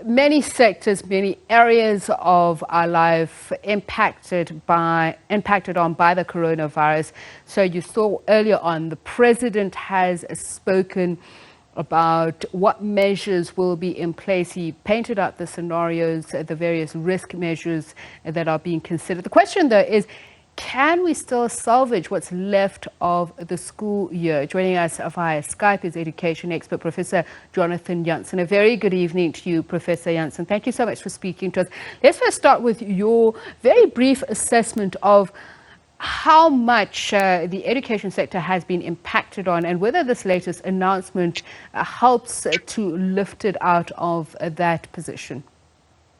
many sectors, many areas of our life impacted on by the coronavirus. So you saw earlier on, the president has spoken about what measures will be in place. He painted out the scenarios, the various risk measures that are being considered. The question, though, is can we still salvage what's left of the school year? Joining us via Skype is education expert Professor Jonathan Jansen. A very good evening to you, Professor Jansen. Thank you so much for speaking to us. Let's first start with your very brief assessment of how much the education sector has been impacted on, and whether this latest announcement helps to lift it out of that position.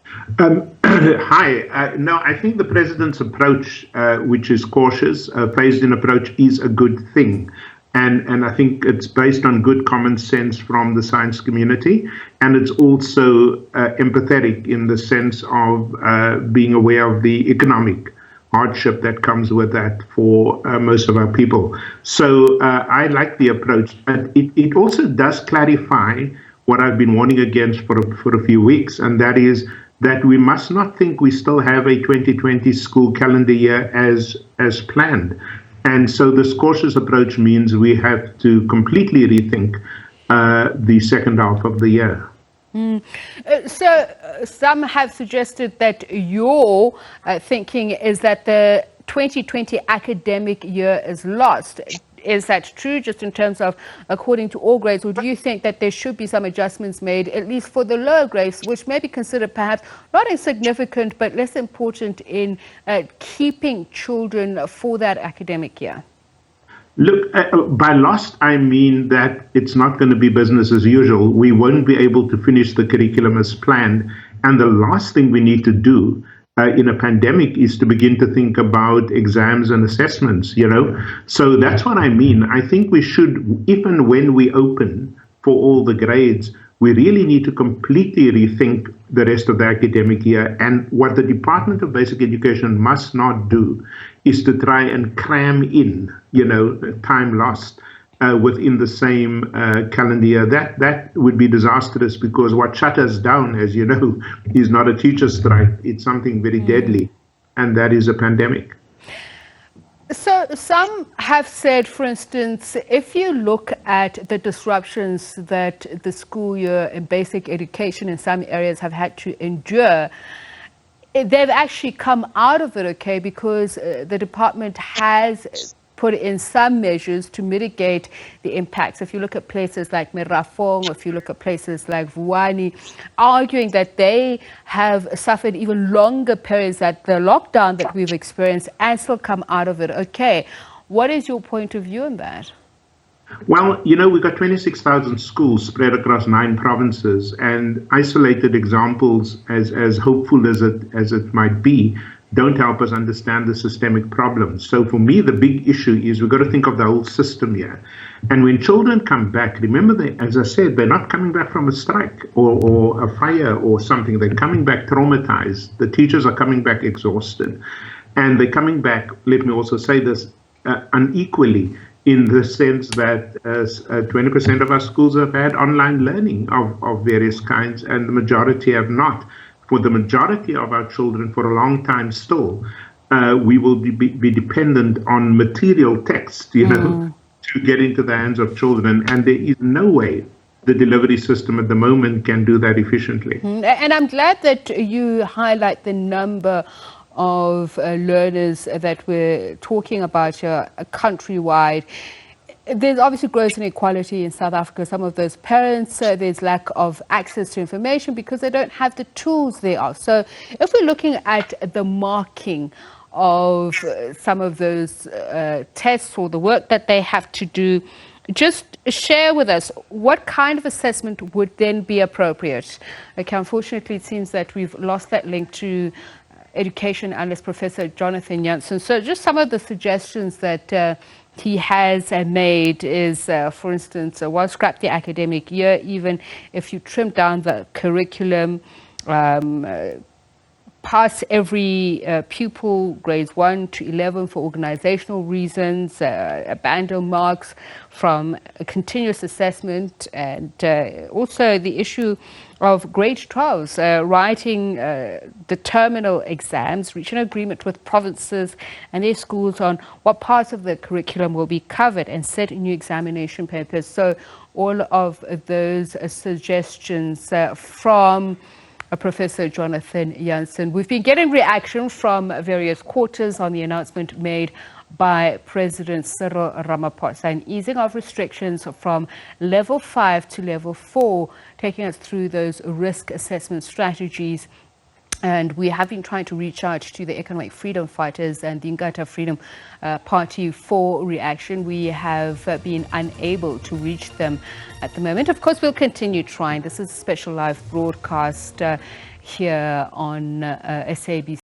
Hi. No, I think the president's approach, which is cautious, phased-in approach, is a good thing. And I think it's based on good common sense from the science community. And it's also empathetic in the sense of being aware of the economic hardship that comes with that for most of our people. So I like the approach. But it also does clarify what I've been warning against for a few weeks, and that is that we must not think we still have a 2020 school calendar year as planned. And so this cautious approach means we have to completely rethink the second half of the year. So some have suggested that your thinking is that the 2020 academic year is lost. Is that true, just in terms of according to all grades, or do you think that there should be some adjustments made, at least for the lower grades, which may be considered perhaps not insignificant but less important in keeping children for that academic year? Look, by lost, I mean that it's not going to be business as usual. We won't be able to finish the curriculum as planned. And the last thing we need to do in a pandemic is to begin to think about exams and assessments, So that's what I mean. I think we should, even when we open for all the grades, we really need to completely rethink the rest of the academic year. And what the Department of Basic Education must not do is to try and cram in, time lost within the same calendar year. That would be disastrous, because what shut us down, as you know, is not a teacher strike. It's something very deadly, and that is a pandemic. So some have said, for instance, if you look at the disruptions that the school year and basic education in some areas have had to endure, they've actually come out of it okay, because the department has put in some measures to mitigate the impacts. If you look at places like Merafong, if you look at places like Vuani, arguing that they have suffered even longer periods at the lockdown that we've experienced and still come out of it okay. What is your point of view on that? Well, we've got 26,000 schools spread across 9 provinces, and isolated examples, as hopeful as it might be, don't help us understand the systemic problems. So for me, the big issue is we've got to think of the whole system here. And when children come back, remember, as I said, they're not coming back from a strike or a fire or something. They're coming back traumatized. The teachers are coming back exhausted. And they're coming back, let me also say this, unequally, in the sense that 20% of our schools have had online learning of various kinds, and the majority have not. For the majority of our children, for a long time still, we will be dependent on material text, to get into the hands of children. And there is no way the delivery system at the moment can do that efficiently. And I'm glad that you highlight the number of learners that we're talking about here countrywide. There's obviously gross inequality in South Africa. Some of those parents, there's lack of access to information because they don't have the tools they are. So if we're looking at the marking of some of those tests or the work that they have to do, just share with us what kind of assessment would then be appropriate. Okay, unfortunately, it seems that we've lost that link to education analyst Professor Jonathan Jansen. So just some of the suggestions that he has made is, for instance, scrap the academic year, even if you trim down the curriculum, pass every pupil, grades 1 to 11, for organizational reasons, abandon marks from a continuous assessment, and also the issue of grade 12s, writing the terminal exams, reach an agreement with provinces and their schools on what parts of the curriculum will be covered, and set new examination papers. So all of those suggestions from Professor Jonathan Jansen. We've been getting reaction from various quarters on the announcement made by President Cyril Ramaphosa, an easing of restrictions from level 5 to level 4, taking us through those risk assessment strategies. And we have been trying to reach out to the economic freedom fighters and the Inkatha Freedom Party for reaction. We have been unable to reach them at the moment. Of course, we'll continue trying. This is a special live broadcast here on SABC.